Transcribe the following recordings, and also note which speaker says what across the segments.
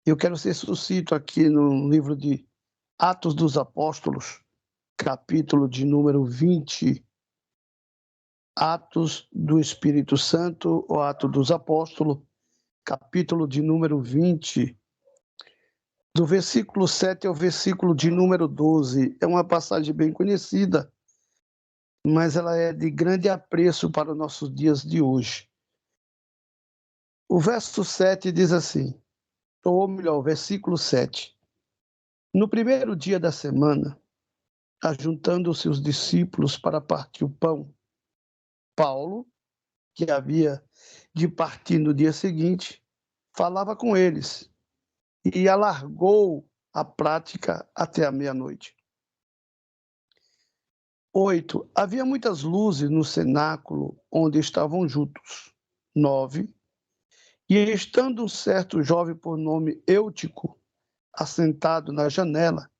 Speaker 1: Eu quero ser sucinto aqui no livro de Atos dos Apóstolos, capítulo de número 20, Atos do Espírito Santo, ou Atos dos Apóstolos, capítulo de número 20, do versículo 7 ao versículo de número 12. É uma passagem bem conhecida, mas ela é de grande apreço para os nossos dias de hoje. O verso 7 diz assim, ou melhor, o versículo 7. No primeiro dia da semana, ajuntando-se os discípulos para partir o pão, Paulo, que havia de partir no dia seguinte, falava com eles e alargou a prática até a meia-noite. 8. Havia muitas luzes no cenáculo onde estavam juntos. 9. E estando um certo jovem por nome Eutico, assentado na janela,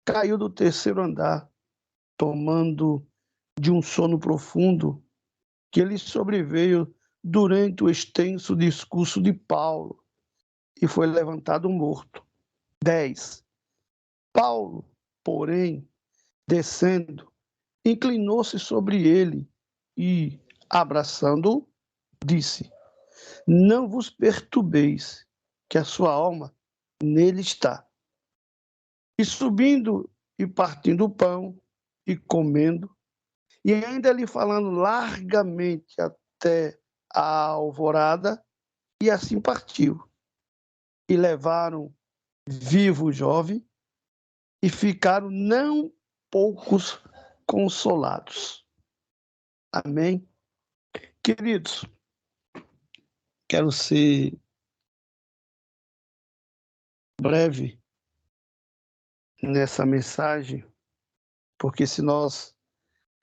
Speaker 1: caiu do terceiro andar, tomando de um sono profundo que lhe sobreveio durante o extenso discurso de Paulo e foi levantado morto. 10. Paulo, porém, descendo, inclinou-se sobre ele e, abraçando-o, disse: Não vos perturbeis, que a sua alma nele está. E subindo e partindo o pão e comendo, e ainda lhe falando largamente até a alvorada, e assim partiu. E levaram vivo o jovem, e ficaram não poucos consolados. Amém? Queridos, quero ser breve nessa mensagem, porque se nós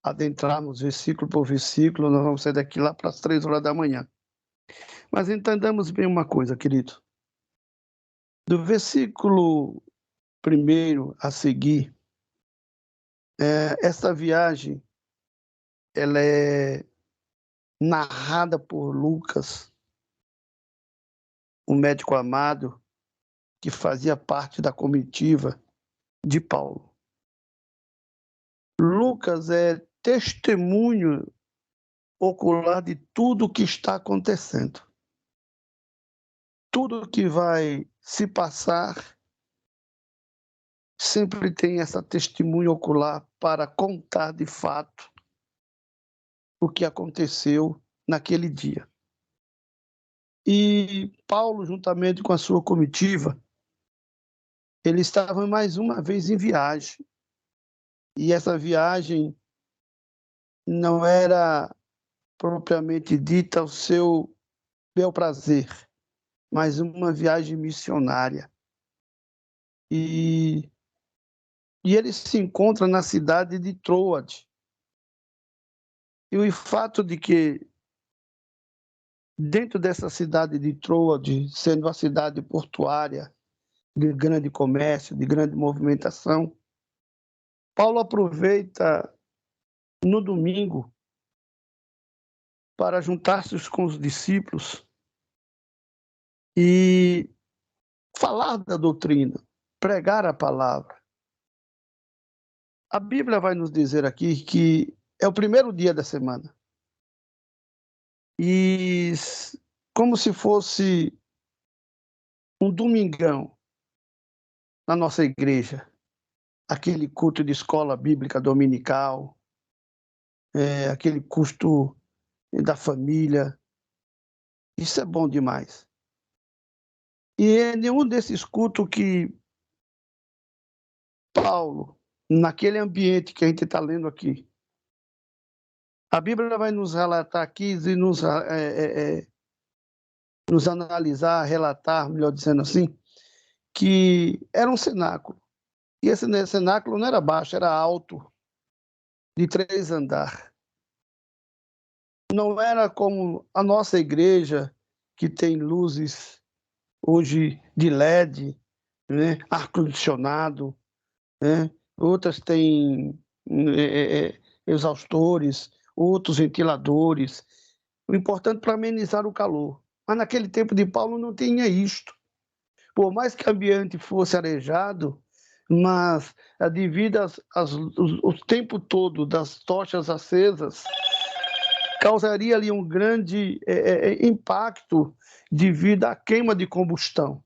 Speaker 1: adentrarmos versículo por versículo, nós vamos sair daqui lá para as 3 horas da manhã. Mas entendamos bem uma coisa, querido. Do versículo 1 a seguir, essa viagem ela é narrada por Lucas, um médico amado que fazia parte da comitiva de Paulo. Lucas é testemunho ocular de tudo o que está acontecendo. Tudo que vai se passar sempre tem essa testemunha ocular para contar de fato o que aconteceu naquele dia. E Paulo, juntamente com a sua comitiva, ele estava mais uma vez em viagem. E essa viagem não era propriamente dita ao seu bel prazer, mas uma viagem missionária. E ele se encontra na cidade de Troade. E o fato de que, dentro dessa cidade de Troade, sendo uma cidade portuária, de grande comércio, de grande movimentação, Paulo aproveita no domingo para juntar-se com os discípulos e falar da doutrina, pregar a palavra. A Bíblia vai nos dizer aqui que é o primeiro dia da semana. E como se fosse um domingão na nossa igreja, aquele culto de escola bíblica dominical, aquele culto da família. Isso é bom demais. E é nenhum desses cultos que Paulo, naquele ambiente que a gente está lendo aqui, a Bíblia vai nos relatar aqui e nos analisar, relatar, melhor dizendo assim, que era um cenáculo. E esse cenáculo não era baixo, era alto, de 3 andares. Não era como a nossa igreja, que tem luzes hoje de LED, né? Ar-condicionado, né? Outras têm exaustores, outros ventiladores. O importante para amenizar o calor. Mas naquele tempo de Paulo não tinha isto. Por mais que o ambiente fosse arejado, mas devido o tempo todo das tochas acesas, causaria ali um grande impacto devido à queima de combustão.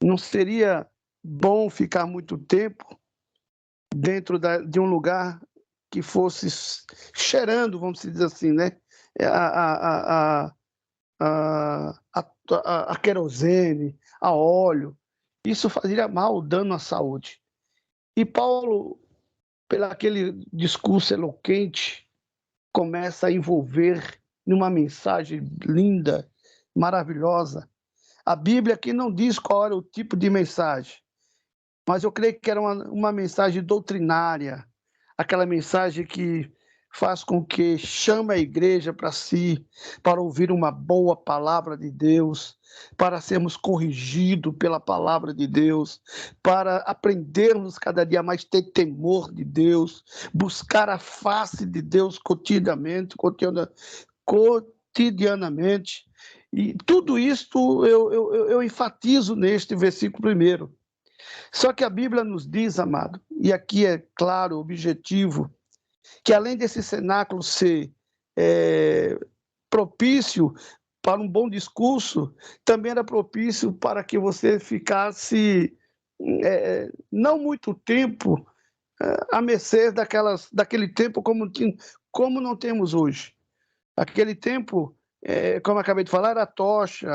Speaker 1: Não seria bom ficar muito tempo dentro de um lugar que fosse cheirando, vamos dizer assim, né? A querosene, a óleo. Isso fazia mal, dano à saúde. E Paulo, pelo aquele discurso eloquente, começa a envolver numa mensagem linda, maravilhosa. A Bíblia aqui não diz qual era o tipo de mensagem, mas eu creio que era uma mensagem doutrinária, aquela mensagem que faz com que chame a igreja para si, para ouvir uma boa palavra de Deus, para sermos corrigidos pela palavra de Deus, para aprendermos cada dia mais ter temor de Deus, buscar a face de Deus cotidianamente. E tudo isto eu enfatizo neste versículo primeiro. Só que a Bíblia nos diz, amado, e aqui é claro, objetivo, que além desse cenáculo ser propício para um bom discurso, também era propício para que você ficasse não muito tempo à mercê daquele tempo como não temos hoje. Aquele tempo, como acabei de falar, era tocha,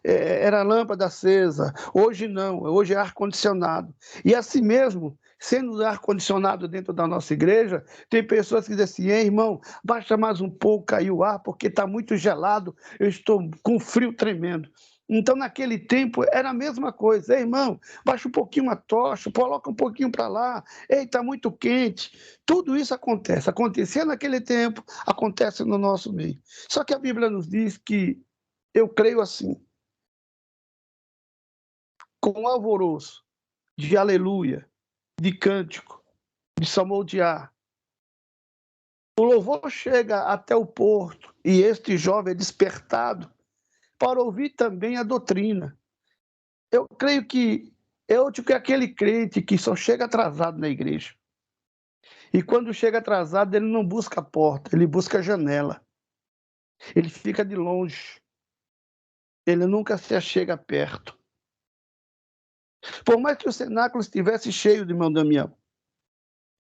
Speaker 1: era lâmpada acesa. Hoje não, hoje é ar-condicionado. E assim mesmo, sendo ar-condicionado dentro da nossa igreja, tem pessoas que dizem assim: irmão, baixa mais um pouco, caiu o ar, porque está muito gelado, eu estou com frio tremendo. Então, naquele tempo, era a mesma coisa. Ei, irmão, baixa um pouquinho a tocha, coloca um pouquinho para lá. Ei, está muito quente. Tudo isso acontece. Acontecia naquele tempo, acontece no nosso meio. Só que a Bíblia nos diz que, eu creio assim, com alvoroço de aleluia, de cântico, de salmodiar, o louvor chega até o porto e este jovem é despertado para ouvir também a doutrina. Eu creio que é aquele crente que só chega atrasado na igreja. E quando chega atrasado, ele não busca a porta, ele busca a janela. Ele fica de longe. Ele nunca se achega perto. Por mais que o cenáculo estivesse cheio de irmão Damião,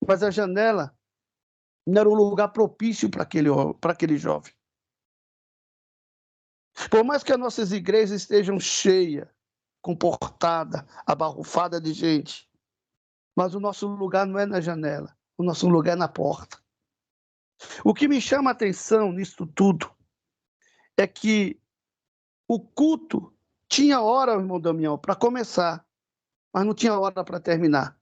Speaker 1: mas a janela não era um lugar propício para aquele jovem. Por mais que as nossas igrejas estejam cheias, comportadas, abarrofadas de gente, mas o nosso lugar não é na janela, o nosso lugar é na porta. O que me chama a atenção nisso tudo é que o culto tinha hora, irmão Damião, para começar, mas não tinha hora para terminar.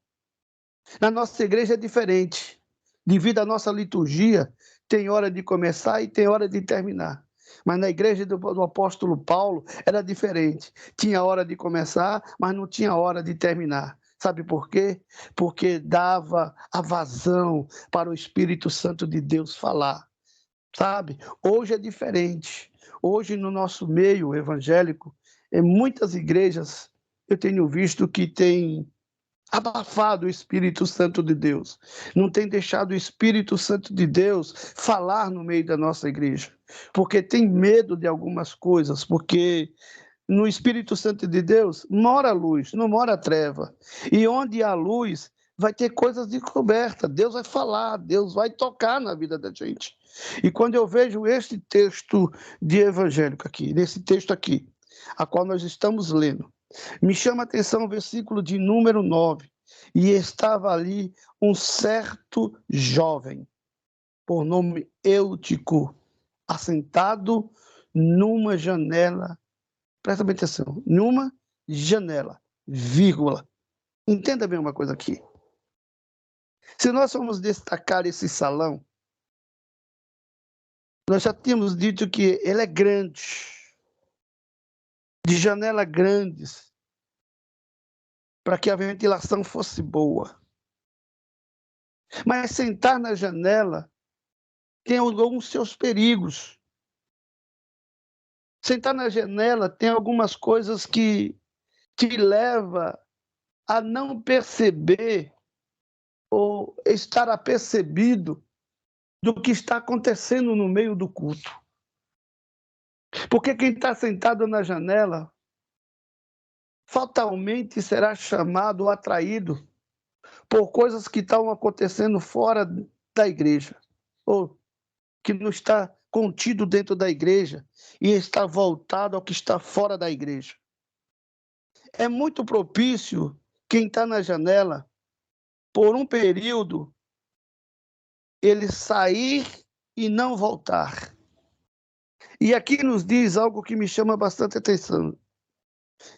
Speaker 1: Na nossa igreja é diferente. Devido à nossa liturgia, tem hora de começar e tem hora de terminar. Mas na igreja do apóstolo Paulo era diferente. Tinha hora de começar, mas não tinha hora de terminar. Sabe por quê? Porque dava a vazão para o Espírito Santo de Deus falar. Sabe? Hoje é diferente. Hoje, no nosso meio evangélico, em muitas igrejas, eu tenho visto que tem abafado o Espírito Santo de Deus, não tem deixado o Espírito Santo de Deus falar no meio da nossa igreja, porque tem medo de algumas coisas, porque no Espírito Santo de Deus mora a luz, não mora a treva, e onde há luz vai ter coisas descobertas, Deus vai falar, Deus vai tocar na vida da gente. E quando eu vejo este texto de evangélico aqui, nesse texto aqui, a qual nós estamos lendo, me chama a atenção o versículo de número 9. E estava ali um certo jovem, por nome Eutico, assentado numa janela. Presta bem atenção, numa janela, vírgula. Entenda bem uma coisa aqui. Se nós formos destacar esse salão, nós já tínhamos dito que ele é grande, de janela grandes, para que a ventilação fosse boa. Mas sentar na janela tem alguns seus perigos. Sentar na janela tem algumas coisas que te leva a não perceber ou estar apercebido do que está acontecendo no meio do culto. Porque quem está sentado na janela fatalmente será chamado ou atraído por coisas que estão acontecendo fora da igreja, ou que não está contido dentro da igreja e está voltado ao que está fora da igreja. É muito propício quem está na janela, por um período, ele sair e não voltar. E aqui nos diz algo que me chama bastante atenção.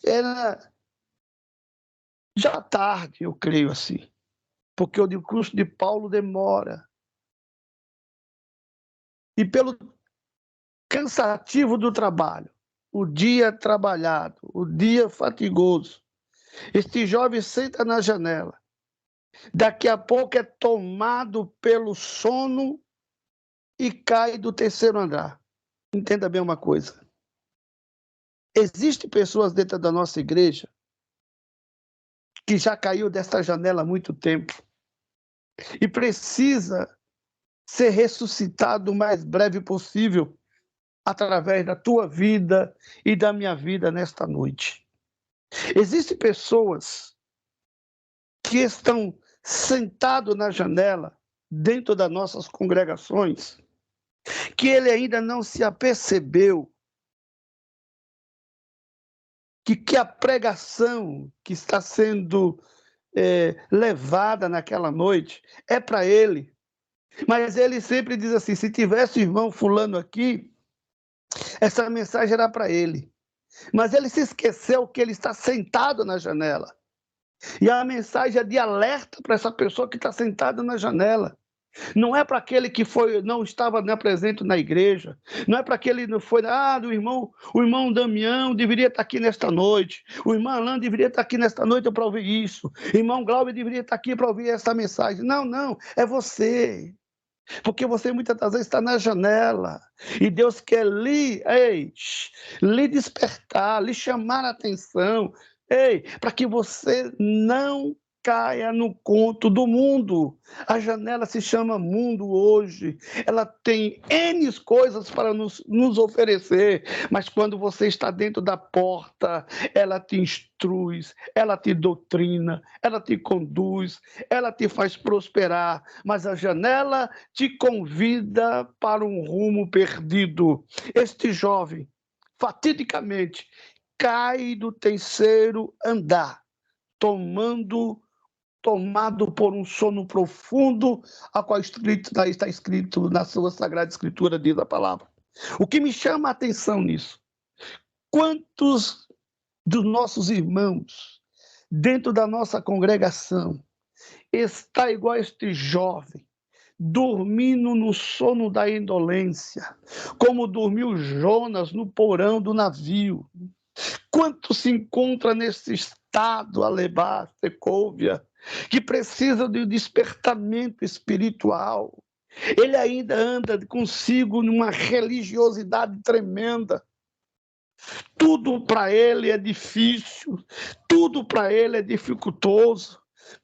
Speaker 1: Era já tarde, eu creio assim, porque o discurso de Paulo demora. E pelo cansativo do trabalho, o dia trabalhado, o dia fatigoso, este jovem senta na janela. Daqui a pouco é tomado pelo sono e cai do terceiro andar. Entenda bem uma coisa. Existem pessoas dentro da nossa igreja que já caiu desta janela há muito tempo e precisa ser ressuscitado o mais breve possível através da tua vida e da minha vida nesta noite. Existem pessoas que estão sentados na janela dentro das nossas congregações, que ele ainda não se apercebeu que a pregação que está sendo levada naquela noite é para ele. Mas ele sempre diz assim: se tivesse o irmão fulano aqui, essa mensagem era para ele. Mas ele se esqueceu que ele está sentado na janela. E a mensagem é de alerta para essa pessoa que está sentada na janela. Não é para aquele que não estava presente na igreja. Não é para aquele que não foi. O irmão Damião deveria estar aqui nesta noite. O irmão Alain deveria estar aqui nesta noite para ouvir isso. O irmão Glauber deveria estar aqui para ouvir essa mensagem. Não, é você. Porque você muitas das vezes está na janela e Deus quer lhe despertar, lhe chamar a atenção, para que você não caia no conto do mundo. A janela se chama mundo hoje. Ela tem N coisas para nos oferecer, mas quando você está dentro da porta, ela te instrui, ela te doutrina, ela te conduz, ela te faz prosperar, mas a janela te convida para um rumo perdido. Este jovem, fatidicamente, cai do terceiro andar, tomado por um sono profundo, a qual está escrito na sua Sagrada Escritura, diz a palavra. O que me chama a atenção nisso? Quantos dos nossos irmãos, dentro da nossa congregação, está igual a este jovem, dormindo no sono da indolência, como dormiu Jonas no porão do navio? Quanto se encontra nesse estado, Alebá, Secóvia, que precisa de um despertamento espiritual? Ele ainda anda consigo numa religiosidade tremenda. Tudo para ele é difícil, tudo para ele é dificultoso,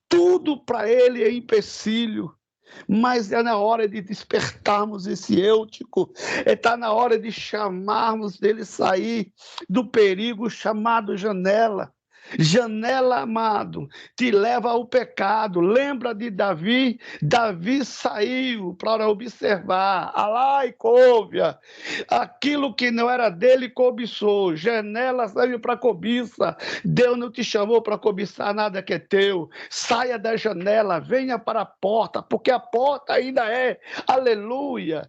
Speaker 1: tudo para ele é empecilho. Mas é na hora de despertarmos esse Eutico, está na hora de chamarmos dele sair do perigo chamado janela. Janela, amado, te leva ao pecado. Lembra de Davi? Davi saiu para observar, Alá e Cóvia, aquilo que não era dele cobiçou. Janela serve para cobiça. Deus não te chamou para cobiçar nada que é teu. Saia da janela, venha para a porta, porque a porta ainda é, aleluia.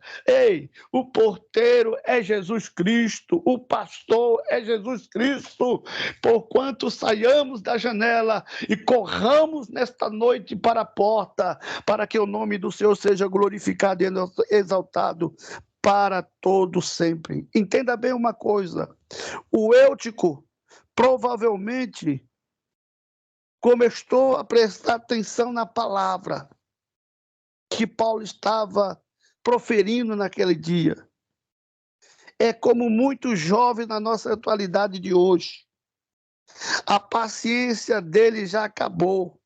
Speaker 1: O porteiro é Jesus Cristo, o pastor é Jesus Cristo. Porquanto saiamos da janela e corramos nesta noite para a porta, para que o nome do Senhor seja glorificado e exaltado para todo sempre. Entenda bem uma coisa: o Eutico provavelmente começou a prestar atenção na palavra que Paulo estava proferindo naquele dia. É como muitos jovens na nossa atualidade de hoje. A paciência dele já acabou.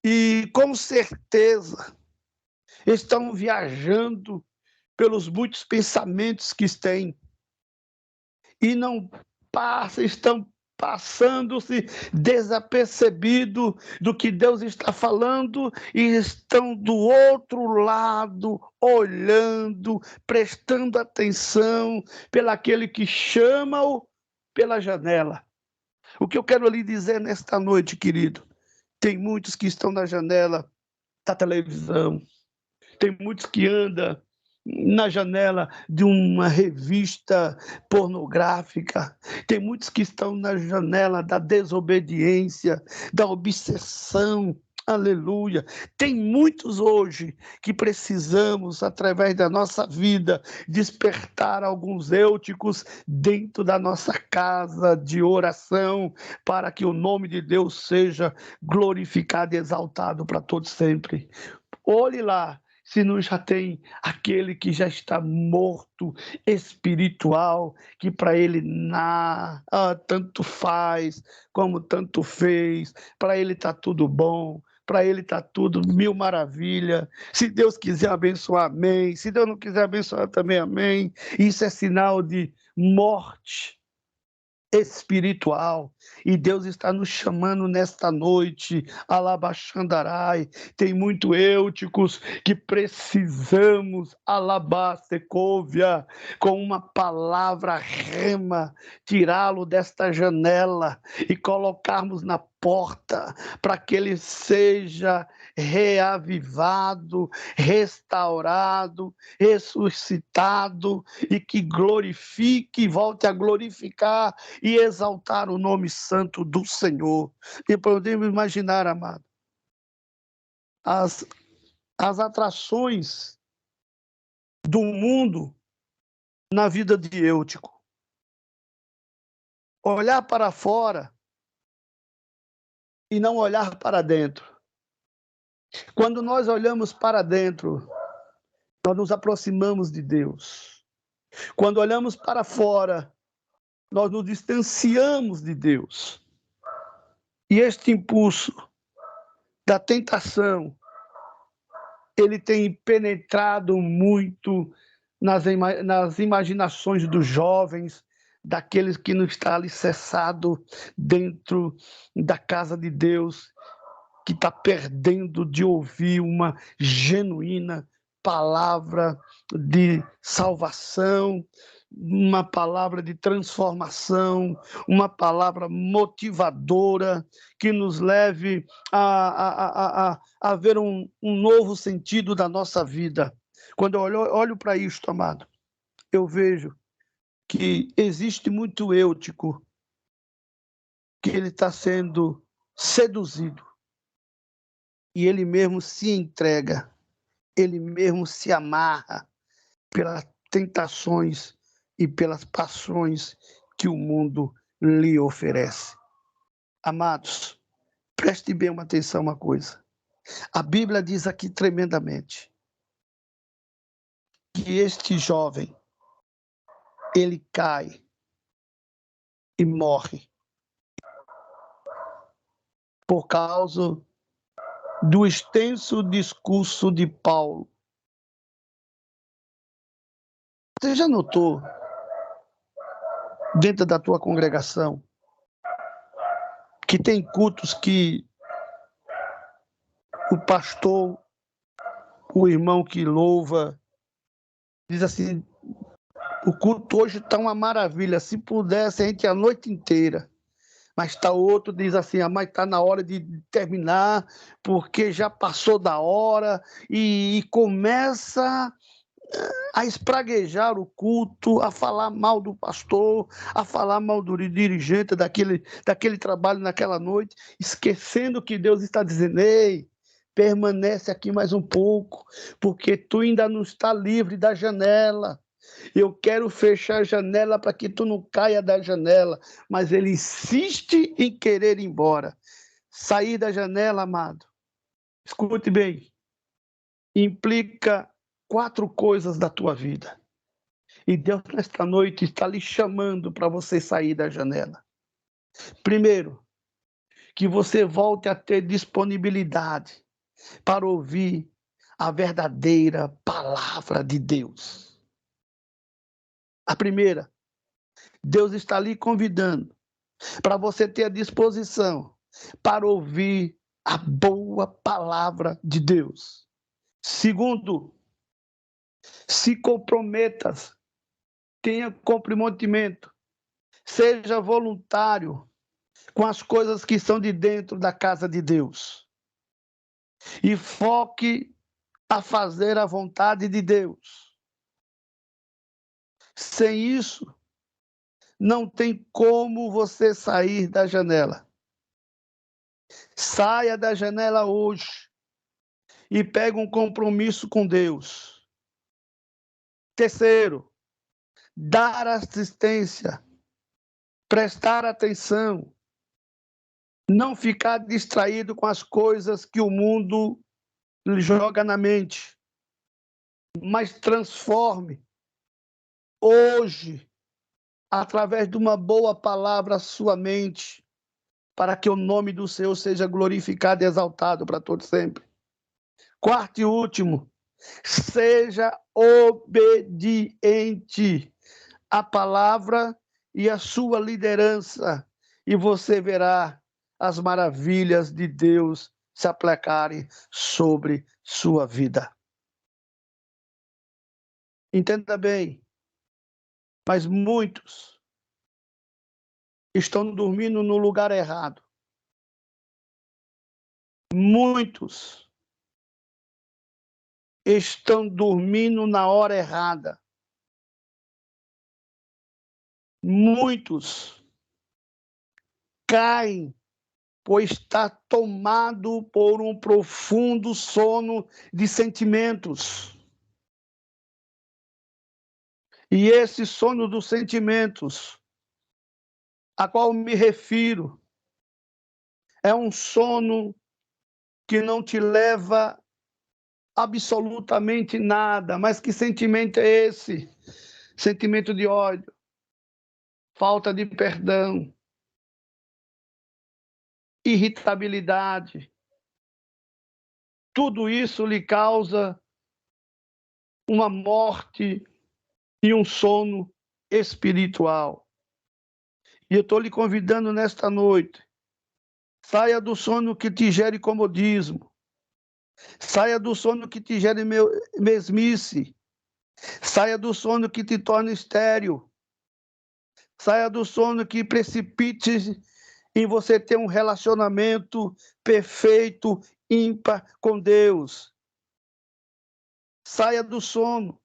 Speaker 1: E com certeza estão viajando pelos muitos pensamentos que têm e não estão passando-se desapercebido do que Deus está falando e estão do outro lado, olhando, prestando atenção pelaquele que chama-o pela janela. O que eu quero lhe dizer nesta noite, querido, tem muitos que estão na janela da televisão, tem muitos que andam na janela de uma revista pornográfica, tem muitos que estão na janela da desobediência, da obsessão. Aleluia. Tem muitos hoje que precisamos, através da nossa vida, despertar algunsêuticos dentro da nossa casa de oração, para que o nome de Deus seja glorificado e exaltado para todos sempre. Olhe lá, se não já tem aquele que já está morto espiritual, que para ele tanto faz, como tanto fez, para ele está tudo bom, para ele está tudo mil maravilha. Se Deus quiser abençoar, amém. Se Deus não quiser abençoar também, amém. Isso é sinal de morte espiritual, e Deus está nos chamando nesta noite, alabaxandarai, tem muitoêuticos que precisamos, alabastecóvia, com uma palavra rema, tirá-lo desta janela e colocarmos na porta, para que ele seja reavivado, restaurado, ressuscitado, e que glorifique, volte a glorificar e exaltar o nome santo do Senhor. E podemos imaginar, amado, as, as atrações do mundo na vida de Eutico. Olhar para fora e não olhar para dentro. Quando nós olhamos para dentro, nós nos aproximamos de Deus. Quando olhamos para fora, nós nos distanciamos de Deus. E este impulso da tentação, ele tem penetrado muito nas imaginações dos jovens, daqueles que não estão alicerçados dentro da casa de Deus, que está perdendo de ouvir uma genuína palavra de salvação, uma palavra de transformação, uma palavra motivadora que nos leve a ver um novo sentido da nossa vida. Quando eu olho para isto, amado, eu vejo que existe muito Eutico que ele está sendo seduzido e ele mesmo se entrega, ele mesmo se amarra pelas tentações e pelas paixões que o mundo lhe oferece. Amados, preste bem uma atenção uma coisa. A Bíblia diz aqui tremendamente que este jovem, ele cai e morre por causa do extenso discurso de Paulo. Você já notou, dentro da tua congregação, que tem cultos que o pastor, o irmão que louva, diz assim: o culto hoje está uma maravilha, se pudesse a gente ia a noite inteira. Mas está outro, diz assim, mas está na hora de terminar, porque já passou da hora, e começa a espraguejar o culto, a falar mal do pastor, a falar mal do dirigente daquele trabalho naquela noite, esquecendo que Deus está dizendo: ei, permanece aqui mais um pouco, porque tu ainda não está livre da janela. Eu quero fechar a janela para que tu não caia da janela, mas ele insiste em querer ir embora. Sair da janela, amado, escute bem, implica 4 coisas da tua vida. E Deus, nesta noite, está lhe chamando para você sair da janela. Primeiro, que você volte a ter disponibilidade para ouvir a verdadeira palavra de Deus. A primeira, Deus está lhe convidando para você ter a disposição para ouvir a boa palavra de Deus. Segundo, se comprometa, tenha comprometimento, seja voluntário com as coisas que são de dentro da casa de Deus e foque a fazer a vontade de Deus. Sem isso, não tem como você sair da janela. Saia da janela hoje e pegue um compromisso com Deus. Terceiro, dar assistência, prestar atenção, não ficar distraído com as coisas que o mundo lhe joga na mente, mas transforme hoje, através de uma boa palavra, a sua mente, para que o nome do Senhor seja glorificado e exaltado para todo sempre. Quarto e último, seja obediente à palavra e à sua liderança, e você verá as maravilhas de Deus se aplicarem sobre sua vida. Entenda bem, mas muitos estão dormindo no lugar errado. Muitos estão dormindo na hora errada. Muitos caem, pois está tomado por um profundo sono de sentimentos. E esse sono dos sentimentos, a qual me refiro, é um sono que não te leva absolutamente nada. Mas que sentimento é esse? Sentimento de ódio, falta de perdão, irritabilidade. Tudo isso lhe causa uma morte e um sono espiritual. E eu estou lhe convidando nesta noite, saia do sono que te gere comodismo, saia do sono que te gere mesmice, saia do sono que te torna estéril, saia do sono que precipite em você ter um relacionamento perfeito, ímpar com Deus. Saia do sono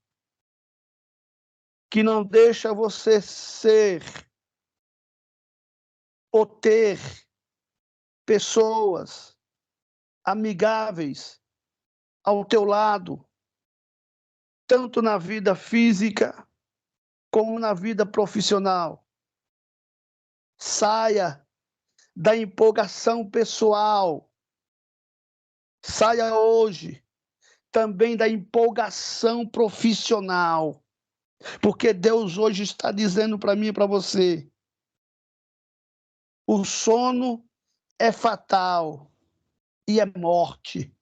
Speaker 1: que não deixa você ser ou ter pessoas amigáveis ao teu lado, tanto na vida física como na vida profissional. Saia da empolgação pessoal. Saia hoje também da empolgação profissional. Porque Deus hoje está dizendo para mim e para você: o sono é fatal e é morte.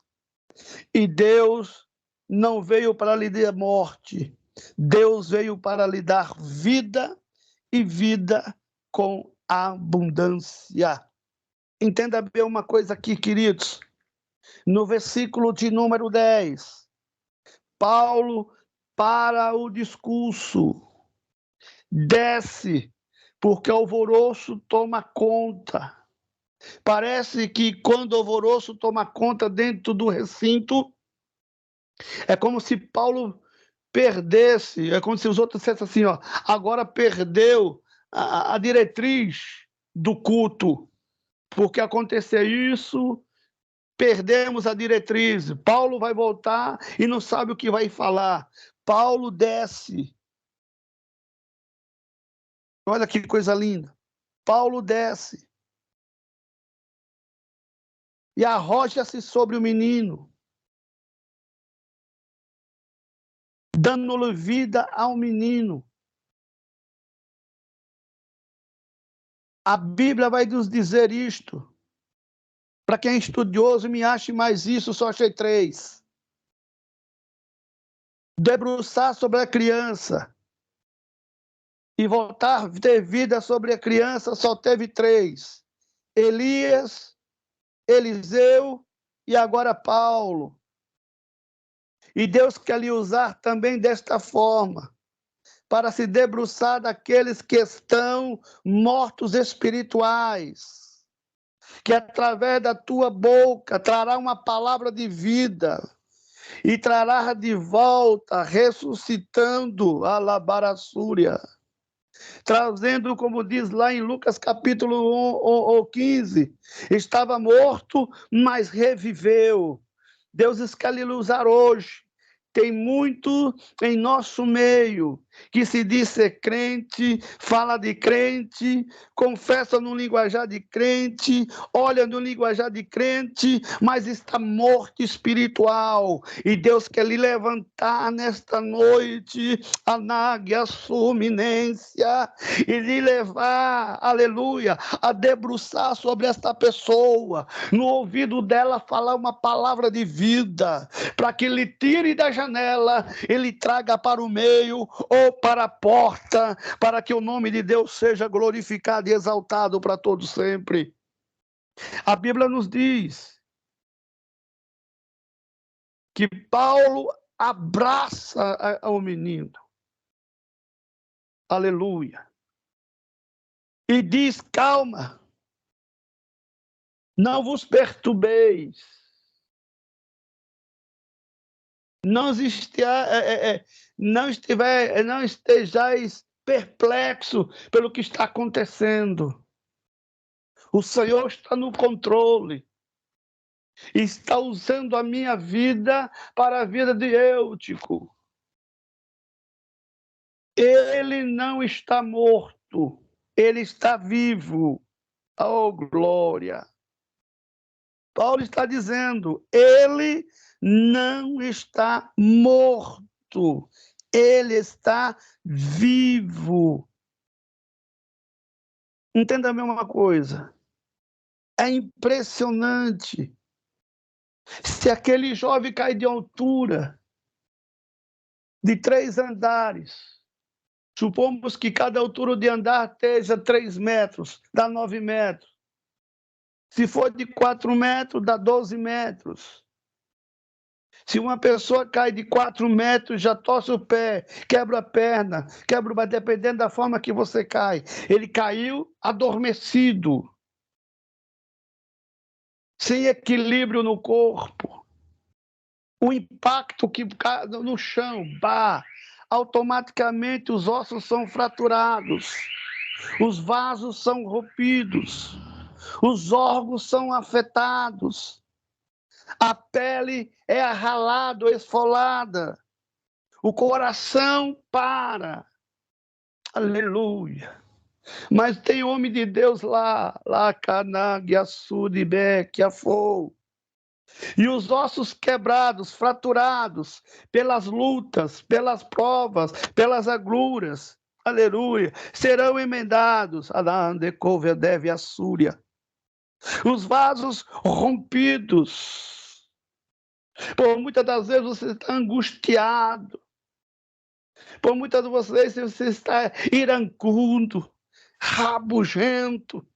Speaker 1: E Deus não veio para lhe dar morte. Deus veio para lhe dar vida e vida com abundância. Entenda bem uma coisa aqui, queridos. No versículo de número 10, Paulo para o discurso. Desce, porque o alvoroço toma conta. Parece que quando o alvoroço toma conta dentro do recinto, é como se Paulo perdesse, é como se os outros dissessem assim, ó, agora perdeu a diretriz do culto, porque aconteceu isso, perdemos a diretriz. Paulo vai voltar e não sabe o que vai falar. Paulo desce. Olha que coisa linda. Paulo desce e arroja-se sobre o menino, dando-lhe vida ao menino. A Bíblia vai nos dizer isto. Para quem é estudioso, me ache mais isso, só achei 3. Debruçar sobre a criança e voltar a ter vida sobre a criança, só teve 3. Elias, Eliseu e agora Paulo. E Deus quer lhe usar também desta forma, para se debruçar daqueles que estão mortos espirituais, que através da tua boca trará uma palavra de vida e trará de volta, ressuscitando a labarassúria, trazendo, como diz lá em Lucas capítulo 15, estava morto, mas reviveu. Deus quer lhe usar hoje. Tem muito em nosso meio que se diz ser crente, fala de crente, confessa no linguajar de crente, olha no linguajar de crente, mas está morto espiritual. E Deus quer lhe levantar nesta noite, anáguia suminência, e lhe levar, aleluia, a debruçar sobre esta pessoa, no ouvido dela falar uma palavra de vida, para que ele tire da janela, ele traga para o meio ou para a porta, para que o nome de Deus seja glorificado e exaltado para todos sempre. A Bíblia nos diz que Paulo abraça o menino, aleluia, e diz: calma, não vos perturbeis, não estejais perplexo pelo que está acontecendo. O Senhor está no controle. Está usando a minha vida para a vida de Eutico. Ele não está morto, ele está vivo. Oh, glória! Paulo está dizendo, ele não está morto, ele está vivo. Entenda bem uma coisa, é impressionante. Se aquele jovem cai de altura de 3 andares, supomos que cada altura de andar esteja 3 metros, dá 9 metros. Se for de 4 metros, dá 12 metros. Se uma pessoa cai de 4 metros, já torce o pé, quebra a perna, quebra o braço, dependendo da forma que você cai. Ele caiu adormecido, sem equilíbrio no corpo. O impacto que cai no chão, automaticamente os ossos são fraturados, os vasos são rompidos, os órgãos são afetados, a pele é ralada, esfolada, o coração para. Aleluia. Mas tem homem de Deus lá, Caná, Guiaçu, Quiafou, e os ossos quebrados, fraturados pelas lutas, pelas provas, pelas agruras, aleluia, serão emendados. Deve a Súria. Os vasos rompidos. Por muitas das vezes você está angustiado. Por muitas de vocês você está iracundo, rabugento.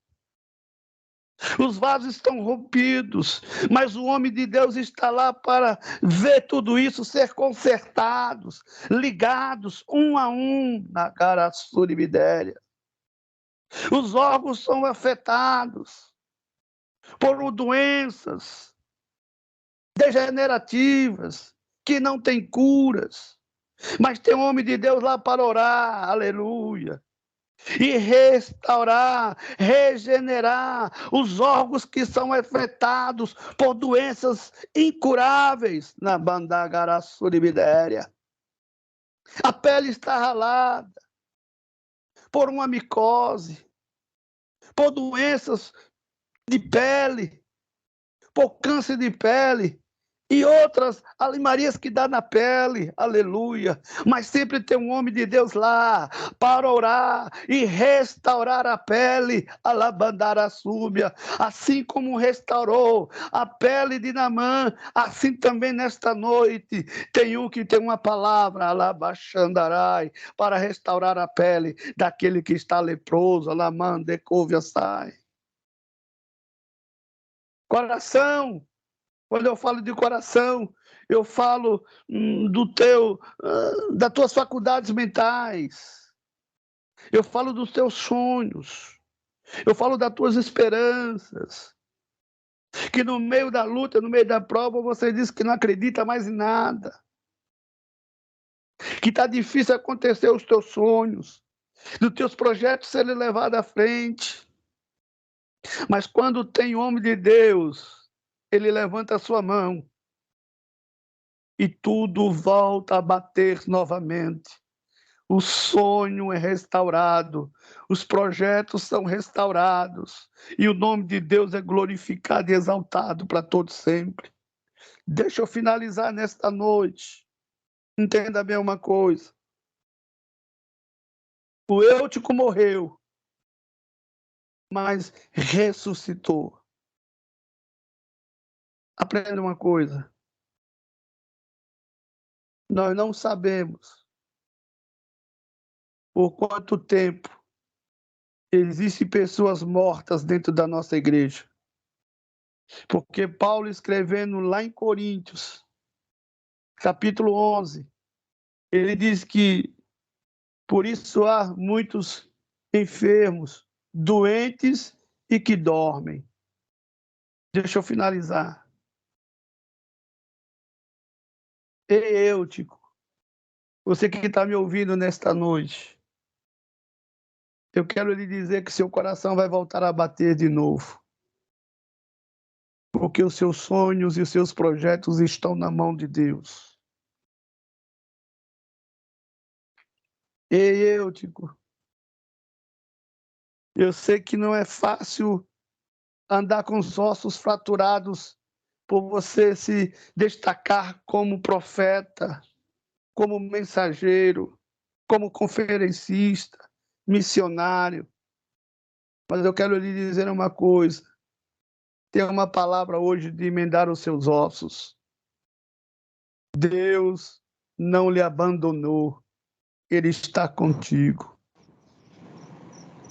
Speaker 1: Os vasos estão rompidos, mas o homem de Deus está lá para ver tudo isso ser consertados, ligados um a um na cara suribidéria. Os órgãos são afetados por doenças degenerativas que não têm curas, mas tem um homem de Deus lá para orar, aleluia, e restaurar, regenerar os órgãos que são afetados por doenças incuráveis na Bandagaraçuribidéria. A pele está ralada por uma micose, por doenças de pele, por câncer de pele, e outras alimarias que dá na pele, aleluia. Mas sempre tem um homem de Deus lá para orar e restaurar a pele, alabandara súbia, assim como restaurou a pele de Naamã, assim também nesta noite tem um que tem uma palavra, alabaxandarai, para restaurar a pele daquele que está leproso, alamandecouviasai. Coração. Quando eu falo de coração, eu falo das tuas faculdades mentais. Eu falo dos teus sonhos. Eu falo das tuas esperanças. Que no meio da luta, no meio da prova, você diz que não acredita mais em nada. Que está difícil acontecer os teus sonhos, dos teus projetos serem levados à frente. Mas quando tem homem de Deus, ele levanta a sua mão e tudo volta a bater novamente. O sonho é restaurado, os projetos são restaurados e o nome de Deus é glorificado e exaltado para todos sempre. Deixa eu finalizar nesta noite. Entenda bem uma coisa. O Eutico morreu, mas ressuscitou. Aprenda uma coisa. Nós não sabemos por quanto tempo existem pessoas mortas dentro da nossa igreja. Porque Paulo, escrevendo lá em Coríntios, capítulo 11, ele diz que por isso há muitos enfermos, doentes e que dormem. Deixa eu finalizar. Ei, Eutico, você que está me ouvindo nesta noite, eu quero lhe dizer que seu coração vai voltar a bater de novo. Porque os seus sonhos e os seus projetos estão na mão de Deus. Ei, Eutico, eu sei que não é fácil andar com os ossos fraturados por você se destacar como profeta, como mensageiro, como conferencista, missionário. Mas eu quero lhe dizer uma coisa. Tem uma palavra hoje de emendar os seus ossos. Deus não lhe abandonou. Ele está contigo.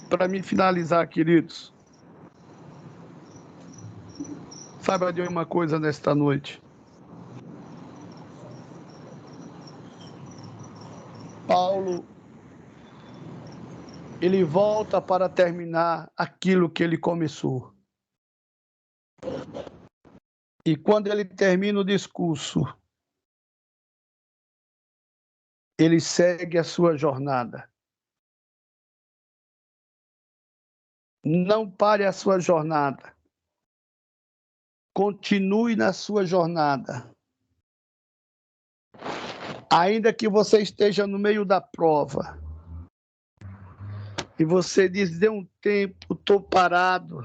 Speaker 1: Para me finalizar, queridos, saiba de uma coisa nesta noite. Paulo, ele volta para terminar aquilo que ele começou. E quando ele termina o discurso, ele segue a sua jornada. Não pare a sua jornada. Continue na sua jornada. Ainda que você esteja no meio da prova, e você diz, dê um tempo, estou parado.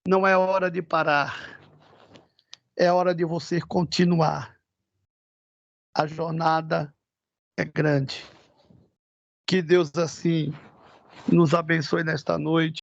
Speaker 1: Não é hora de parar. É hora de você continuar. A jornada é grande. Que Deus assim nos abençoe nesta noite.